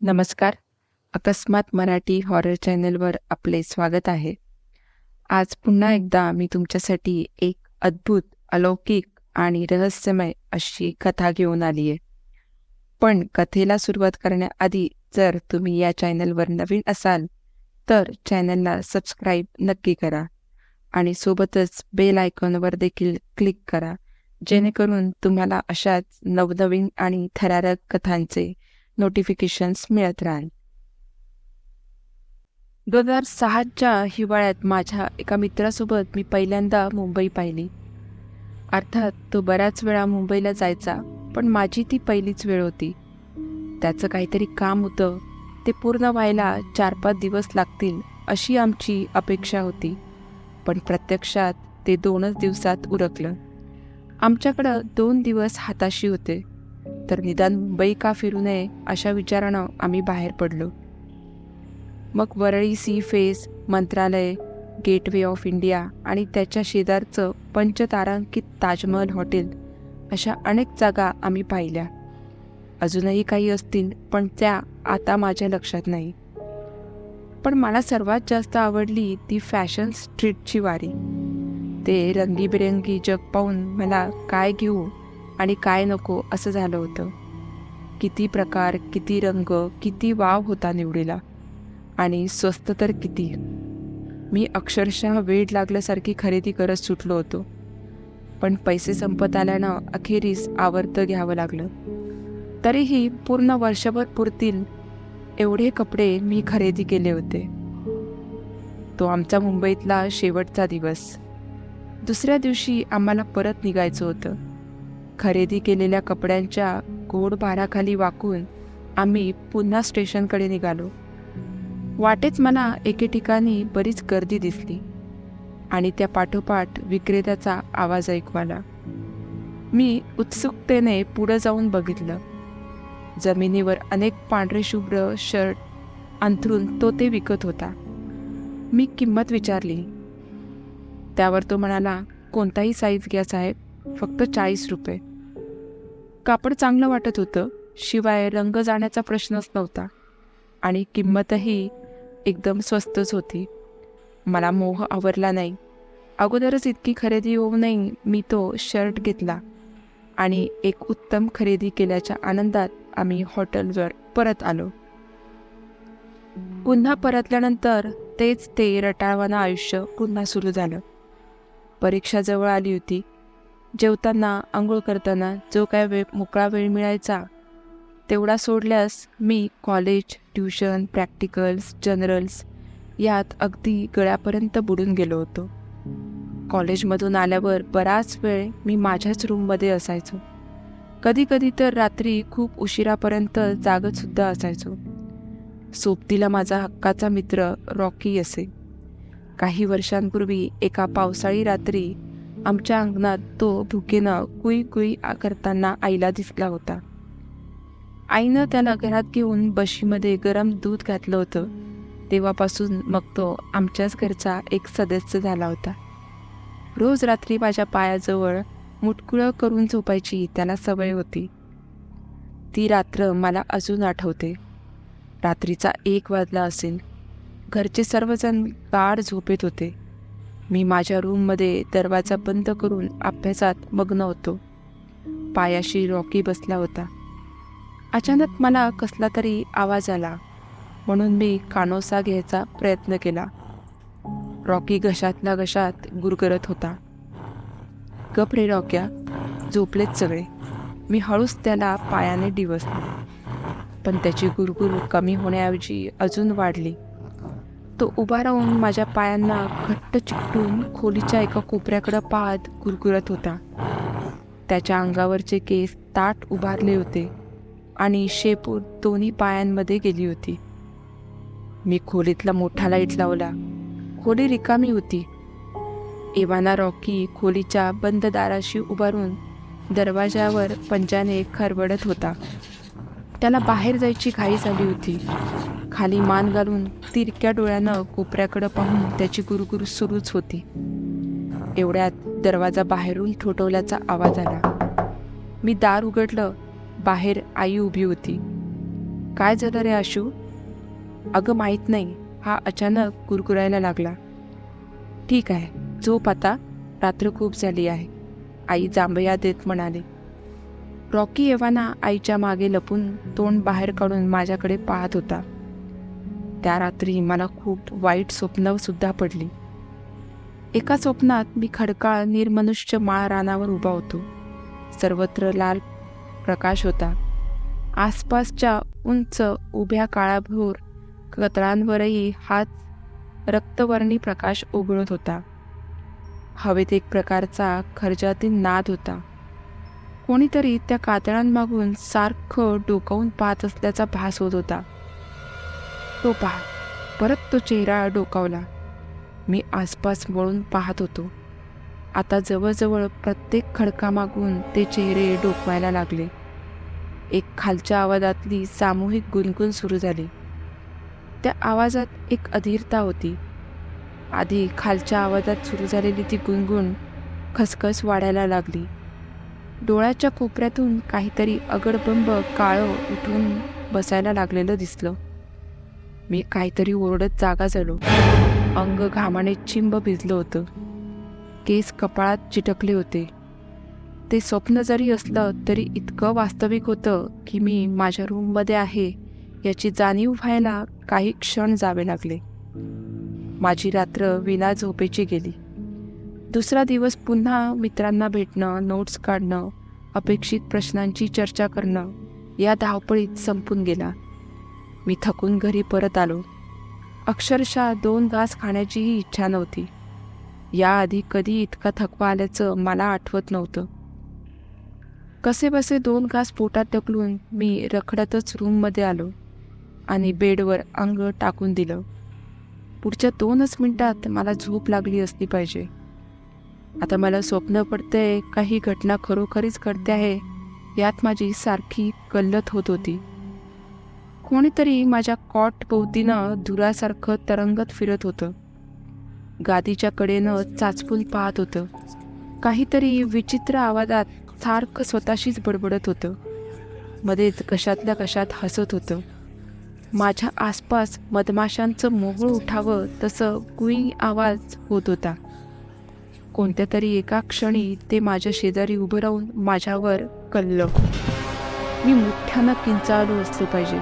नमस्कार. अकस्मात मराठी हॉरर चॅनलवर आपले स्वागत आहे. आज पुन्हा एकदा मी तुमच्यासाठी एक अद्भुत, अलौकिक आणि रहस्यमय अशी कथा घेऊन आली आहे. पण कथेला सुरुवात करण्याआधी जर तुम्ही या चॅनलवर नवीन असाल तर चॅनलला सबस्क्राईब नक्की करा आणि सोबतच बेल आयकॉनवर देखील क्लिक करा, जेणेकरून तुम्हाला अशाच नवनवीन आणि थरारक कथांचे नोटिफिकेशन्स मिळत राहील. 2006च्या हिवाळ्यात माझ्या एका मित्रासोबत मी पहिल्यांदा मुंबई पाहिली. अर्थात तो बऱ्याच वेळा मुंबईला जायचा, पण माझी ती पहिलीच वेळ होती. त्याचं काहीतरी काम होतं, ते पूर्ण व्हायला 4-5 दिवस लागतील अशी आमची अपेक्षा होती, पण प्रत्यक्षात ते 2च दिवसात उरकलं. आमच्याकडं 2 दिवस हाताशी होते, तर निदान मुंबई का फिरू नये अशा विचारानं आम्ही बाहेर पडलो. मग वरळी सी फेस, मंत्रालय, गेटवे ऑफ इंडिया आणि त्याच्या शेजारचं पंचतारांकित ताजमहल हॉटेल अशा अनेक जागा आम्ही पाहिल्या. अजूनही काही असतील, पण त्या आता माझ्या लक्षात नाही. पण मला सर्वात जास्त आवडली ती फॅशन स्ट्रीटची वारी. ते रंगीबेरंगी जग पाहून मला काय घेऊ आणि काय नको असं झालं होतं. किती प्रकार, किती रंग, किती वाव होता निवडीला, आणि स्वस्त तर किती. मी अक्षरशः वेड लागल्यासारखी खरेदी करत सुटलो होतो, पण पैसे संपत आल्यानं अखेरीस आवर्त घ्यावं लागलं. तरीही पूर्ण वर्षभर पुरतील एवढे कपडे मी खरेदी केले होते. तो आमचा मुंबईतला शेवटचा दिवस. दुसऱ्या दिवशी आम्हाला परत निघायचं होतं. खरेदी केलेल्या कपड्यांच्या गोड भाराखाली वाकून आम्ही पुन्हा स्टेशनकडे निघालो. वाटेच मला एके ठिकाणी बरीच गर्दी दिसली आणि त्या पाठोपाठ विक्रेत्याचा आवाज ऐकू आला. मी उत्सुकतेने पुढे जाऊन बघितलं. जमिनीवर अनेक पांढरे शुभ्र शर्ट अंथरून तो ते विकत होता. मी किंमत विचारली. त्यावर तो म्हणाला, कोणताही साईज घ्या साहेब, फक्त 40 रुपये. कापड चांगलं वाटत होतं, शिवाय रंग जाण्याचा प्रश्नच नव्हता आणि किंमतही एकदम स्वस्तच होती. मला मोह आवरला नाही. अगोदरच इतकी खरेदी होऊ नये मी तो शर्ट घेतला आणि एक उत्तम खरेदी केल्याच्या आनंदात आम्ही हॉटेलवर परत आलो. पुन्हा परतल्यानंतर तेच ते रटाळवाणं आयुष्य पुन्हा सुरू झालं. परीक्षा जवळ आली होती. जेवताना, आंघोळ करताना जो काय मोकळा वेळ मिळायचा तेवढा सोडल्यास मी कॉलेज, ट्युशन, प्रॅक्टिकल्स, जनरल्स यात अगदी गळ्यापर्यंत बुडून गेलो होतो. कॉलेजमधून आल्यावर बराच वेळ मी माझ्याच रूममध्ये असायचो. कधी तर रात्री खूप उशिरापर्यंत जागतसुद्धा असायचो. सोबतीला माझा हक्काचा मित्र रॉकी असे. काही वर्षांपूर्वी एका पावसाळी रात्री आमच्या अंगणात तो भुकेनं कुई कुई करताना आईला दिसला होता. आईनं त्याला घरात घेऊन बशीमध्ये गरम दूध घातलं होतं. तेव्हापासून मग तो आमच्याच घरचा एक सदस्य झाला होता. रोज रात्री माझ्या पायाजवळ मुटकुळं करून झोपायची त्याला सवय होती. ती रात्र मला अजून आठवते. रात्रीचा 1 वाजला असेल. घरचे सर्वजण गाढ झोपेत होते. मी माझ्या रूममध्ये दरवाजा बंद करून अभ्यासात मग्न होतो. पायाशी रॉकी बसला होता. अचानक मला कसला तरी आवाज आला, म्हणून मी कानोसा घ्यायचा प्रयत्न केला. रॉकी घशातल्या घशात गुरगरत होता. गप रे रॉक्या, झोपलेत सगळे. मी हळूच त्याला पायाने डिवचले, पण त्याची गुरगुर कमी होण्याऐवजी अजून वाढली. तो उभा राहून माझ्या पायांना घट्ट चिकटून खोलीच्या एका कोपऱ्याकडे पाहत गुरगुरत होता. त्याच्या अंगावरचे केस ताठ उभारले होते आणि शेपूट दोन्ही पायांमध्ये गेली होती. मी खोलीतला मोठा लाईट लावला. खोली रिकामी होती. एव्हाना रॉकी खोलीच्या बंद दाराशी उभारून दरवाजावर पंजाने खरवडत होता. त्याला बाहेर जायची घाई झाली होती. खाली मान घालून तिरक्या डोळ्यानं कोपऱ्याकडं पाहून त्याची गुरगुर सुरूच होती. एवढ्यात दरवाजा बाहेरून ठोठवल्याचा आवाज आला. मी दार उघडलं. बाहेर आई उभी होती. काय झालं रे आशू? अगं माहीत नाही, हा अचानक कुरकुरायला लागला. ठीक आहे, झोप आता, रात्र खूप झाली आहे, आई जांभया देत म्हणाली. रॉकी एव्हाना आईच्या मागे लपून तोंड बाहेर काढून माझ्याकडे पाहत होता. त्या रात्री मला खूप वाईट स्वप्न सुद्धा पडली. एका स्वप्नात मी खडकाळ निर्मनुष्य माळ रानावर उभा होतो. सर्वत्र लाल प्रकाश होता. आसपासच्या उंच उभ्या काळाभोर कतळांवरही हाच रक्तवर्णी प्रकाश उघळत होता. हवेत एक प्रकारचा खर्जातील नाद होता. कोणीतरी त्या कातळांमागून सारखं डोकावून पाहत असल्याचा भास होत होता. तो पहा, परत तो चेहरा डोकावला. मी आसपास वळून पाहत होतो. आता जवळजवळ प्रत्येक खडकामागून ते चेहरे डोकवायला लागले. एक खालच्या आवाजातली सामूहिक गुणगुण सुरू झाली. त्या आवाजात एक अधीरता होती. आधी खालच्या आवाजात सुरू झालेली ती गुणगुण खसखस वाढायला लागली. डोळ्याच्या कोपऱ्यातून काहीतरी अगडबंब काळं उठून बसायला लागलेलं दिसलं. मी काहीतरी ओरडत जागा झालो. अंग घामाने चिंब भिजलं होतं. केस कपाळात चिटकले होते. ते स्वप्न जरी असलं तरी इतकं वास्तविक होतं की मी माझ्या रूममध्ये आहे याची जाणीव व्हायला काही क्षण जावे लागले. माझी रात्र विना झोपेची गेली. दुसरा दिवस पुन्हा मित्रांना भेटणं, नोट्स काढणं, अपेक्षित प्रश्नांची चर्चा करणं या धावपळीत संपून गेला. मी थकून घरी परत आलो. अक्षरशः 2 घास खाण्याचीही इच्छा नव्हती. याआधी कधी इतका थकवा आल्याचं मला आठवत नव्हतं. कसेबसे 2 घास पोटात ढकलून मी रखडतच रूममध्ये आलो आणि बेडवर अंग टाकून दिलं. पुढच्या 2च मिनिटात मला झोप लागली असली पाहिजे. आता मला स्वप्न पडतंय का ही घटना खरोखरीच घडते आहे यात माझी सारखी गल्लत होत होती. कोणीतरी माझ्या कॉट भोवतीनं धुरासारखं तरंगत फिरत होतं. गादीच्या कडेनं चाचपून पाहत होतं. काहीतरी विचित्र आवाजात सारखं स्वतःशीच बडबडत होतं. मध्येच कशातल्या कशात हसत होतं. माझ्या आसपास मधमाशांचं मोहोळ उठावं तसं कुई आवाज होत होता. कोणत्या तरी एका क्षणी ते माझ्या शेजारी उभं राहून माझ्यावर कललं. मी मोठ्यानं किंचाळलो असलो पाहिजे.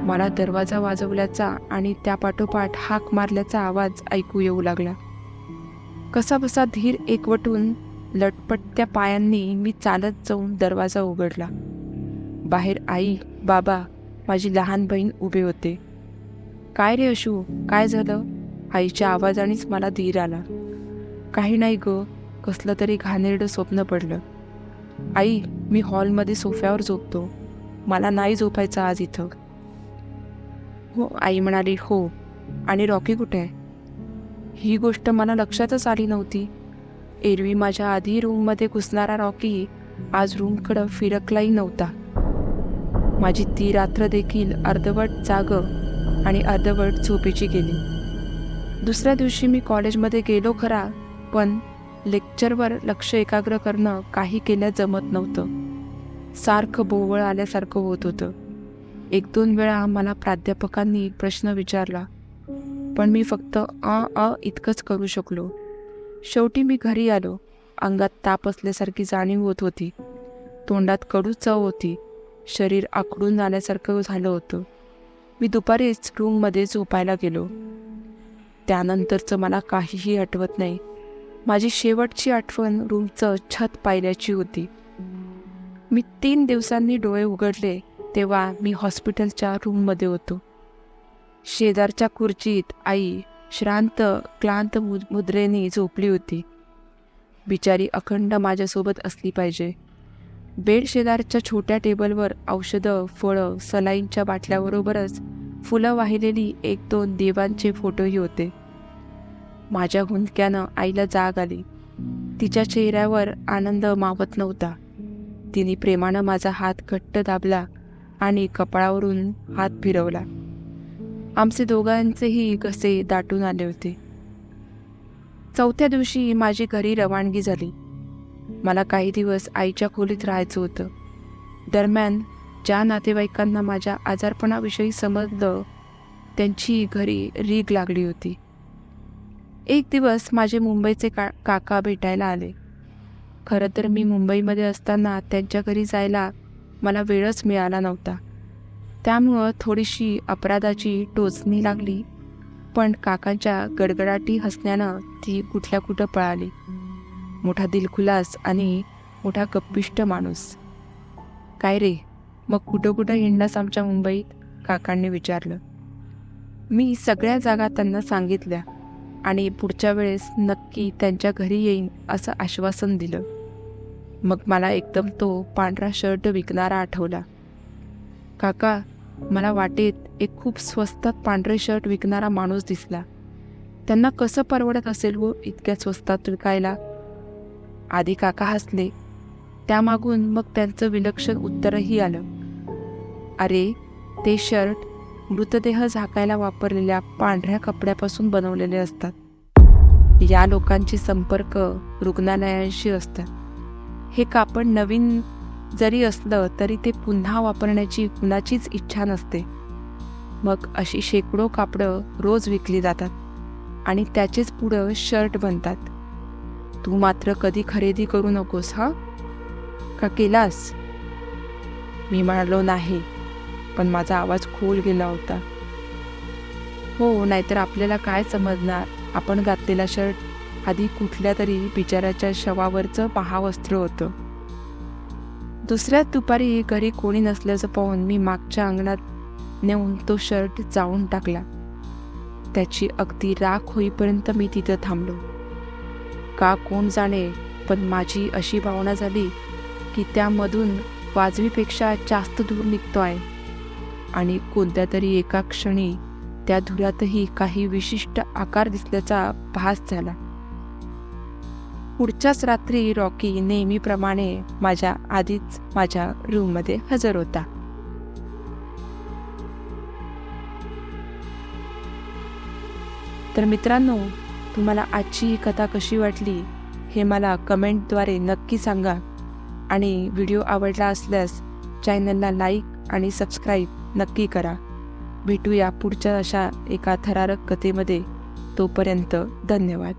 मला दरवाजा वाजवल्याचा आणि त्यापाठोपाठ हाक मारल्याचा आवाज ऐकू येऊ लागला. कसाबसा धीर एकवटून लटपटत्या पायांनी मी चालत जाऊन दरवाजा उघडला. बाहेर आई, बाबा, माझी लहान बहीण उभे होते. काय रे अशू, काय झालं? आईच्या आवाजानेच मला धीर आला. काही नाही ग, कसलं तरी घाणेरडं स्वप्न पडलं. आई, मी हॉलमध्ये सोफ्यावर झोपतो, मला नाही झोपायचं आज इथं. हो, आई म्हणाली. हो, आणि रॉकी कुठे आहे? ही गोष्ट मला लक्षातच आली नव्हती. एरवी माझ्या आधी रूममध्ये घुसणारा रॉकी आज रूमकडं फिरकलाही नव्हता. माझी ती रात्र देखील अर्धवट जाग आणि अर्धवट झोपेची गेली. दुसऱ्या दिवशी मी कॉलेजमध्ये गेलो खरा, पण लेक्चरवर लक्ष एकाग्र करणं काही केल्या जमत नव्हतं. सारखं बोवळ आल्यासारखं होत होतं. 1-2 वेळा मला प्राध्यापकांनी प्रश्न विचारला, पण मी फक्त इतकंच करू शकलो. शेवटी मी घरी आलो. अंगात ताप असल्यासारखी जाणीव होत होती. तोंडात कडू चव होती. शरीर आखडून आल्यासारखं झालं होतं. मी दुपारीच रूममध्ये झोपायला गेलो. त्यानंतरचं मला काहीही आठवत नाही. माझी शेवटची आठवण रूमचं छत पाहिल्याची होती. मी 3 दिवसांनी डोळे उघडले तेव्हा मी हॉस्पिटलच्या रूममध्ये होतो. शेजारच्या खुर्चीत आई श्रांत क्लांत मुद्रेने झोपली होती. बिचारी अखंड माझ्यासोबत असली पाहिजे. बेड शेजारच्या छोट्या टेबलवर औषधं, फळं, सलाईनच्या बाटल्याबरोबरच फुलं वाहिलेली 1-2 देवांचे फोटोही होते. माझ्या हुंदक्यानं आईला जाग आली. तिच्या चेहऱ्यावर आनंद मावत नव्हता. तिने प्रेमानं माझा हात घट्ट दाबला आणि कपाळावरून हात फिरवला. आमचे दोघांचेही घसे दाटून आले होते. 4थ्या दिवशी माझी घरी रवानगी झाली. मला काही दिवस आईच्या खोलीत राहायचं होतं. दरम्यान ज्या नातेवाईकांना माझ्या आजारपणाविषयी समजलं त्यांची घरी रीग लागली होती. एक दिवस माझे मुंबईचे काका भेटायला आले. खरं तर मी मुंबईमध्ये असताना त्यांच्या घरी जायला मला वेळच मिळाला नव्हता. त्यामुळं थोडीशी अपराधाची टोचणी लागली, पण काकांच्या गडगडाटी हसण्यानं ती कुठल्या कुठं पळाली. मोठा दिलखुलास आणि मोठा गप्पिष्ट माणूस. काय रे, मग कुठं कुठं हिंडलास आमच्या मुंबईत? काकांनी विचारलं. मी सगळ्या जागा त्यांना सांगितल्या आणि पुढच्या वेळेस नक्की त्यांच्या घरी येईन असं आश्वासन दिलं. मग मला एकदम तो पांढरा शर्ट विकणारा आठवला. काका, मला वाटेत एक खूप स्वस्तात पांढरे शर्ट विकणारा माणूस दिसला. त्यांना कसं परवडत असेल हो इतक्या स्वस्तात विकायला? आधी काका हसले. त्यामागून मग त्यांचं विलक्षण उत्तरही आलं. अरे, ते शर्ट मृतदेह झाकायला वापरलेल्या पांढऱ्या कपड्यापासून बनवलेले असतात. या लोकांचे संपर्क रुग्णालयांशी असतात. हे कापड नवीन जरी असलं तरी ते पुन्हा वापरण्याची कुणाचीच इच्छा नसते. मग अशी शेकडो कापडं रोज विकली जातात आणि त्याचेच पुढं शर्ट बनतात. तू मात्र कधी खरेदी करू नकोस हा? का केलास? मी म्हणालो नाही, पण माझा आवाज खोल गेला होता. हो, नाहीतर आपल्याला काय समजणार? आपण घातलेला शर्ट आधी कुठल्या तरी बिचाऱ्याच्या शवावरचं महावस्त्र होतं. दुसऱ्या दुपारी घरी कोणी नसल्याचं पाहून मी मागच्या अंगणात नेऊन तो शर्ट जाळून टाकला. त्याची अगदी राख होईपर्यंत मी तिथं थांबलो. का कोण जाणे, पण माझी अशी भावना झाली की त्यामधून वाजवीपेक्षा जास्त धूर निघतो आहे आणि कोणत्या तरी एका क्षणी त्या धुरातही काही विशिष्ट आकार दिसल्याचा भास झाला. पुढच्याच रात्री रॉकी नेहमीप्रमाणे माझ्या आधीच माझ्या रूममध्ये हजर होता. तर मित्रांनो, तुम्हाला आजची ही कथा कशी वाटली हे मला कमेंटद्वारे नक्की सांगा आणि व्हिडिओ आवडला असल्यास चॅनलला लाईक आणि सबस्क्राईब नक्की करा. भेटूया पुढच्या अशा एका थरारक कथेमध्ये. तोपर्यंत धन्यवाद.